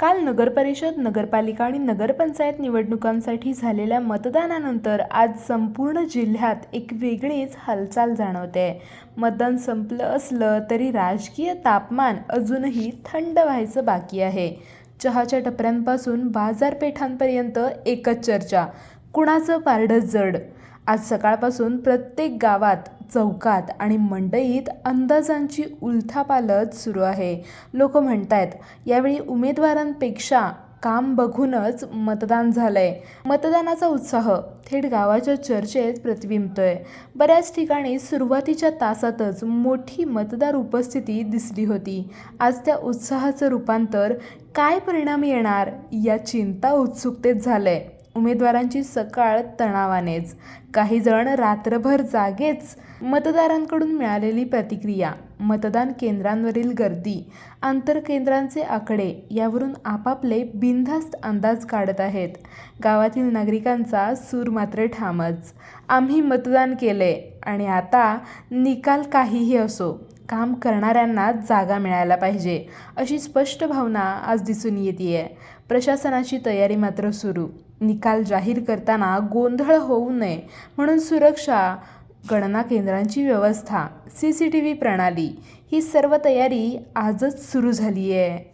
काल नगरपरिषद, नगरपालिका आणि नगरपंचायत निवडणुकांसाठी झालेल्या मतदानानंतर आज संपूर्ण जिल्ह्यात एक वेगळीच हालचाल जाणवते. मतदान संपलं असलं तरी राजकीय तापमान अजूनही थंड व्हायचं बाकी आहे. चहाच्या टपऱ्यांपासून बाजारपेठांपर्यंत एकच चर्चा, कुणाचं पारडं जड. आज सकाळपासून प्रत्येक गावात, चौकात आणि मंडईत अंदाजांची उलथापालथ सुरू आहे. लोक म्हणतायत यावेळी उमेदवारांपेक्षा काम बघूनच मतदान झालंय. मतदानाचा उत्साह थेट गावाच्या चर्चेत प्रतिबिंबतोय. बऱ्याच ठिकाणी सुरुवातीच्या तासातच मोठी मतदार उपस्थिती दिसली होती. आज त्या उत्साहाचं रूपांतर काय परिणाम येणार या चिंता उत्सुकतेत झालंय. उमेदवारांची सकाळ तणावानेच, काही जण रात्रभर जागेच. मतदारांकडून मिळालेली प्रतिक्रिया, मतदान केंद्रांवरील गर्दी, आंतरकेंद्रांचे आकडे यावरून आपापले बिनधास्त अंदाज काढत आहेत. गावातील नागरिकांचा सूर मात्र ठामच, आम्ही मतदान केले आणि आता निकाल काहीही असो, काम करणाऱ्यांना जागा मिळायला पाहिजे, अशी स्पष्ट भावना आज दिसून येतेय. प्रशासनाची तयारी मात्र सुरू. निकाल जाहीर करताना गोंधळ होऊ नये म्हणून सुरक्षा, गणना केंद्रांची व्यवस्था, CCTV प्रणाली ही सर्व तयारी आजच सुरू झाली आहे.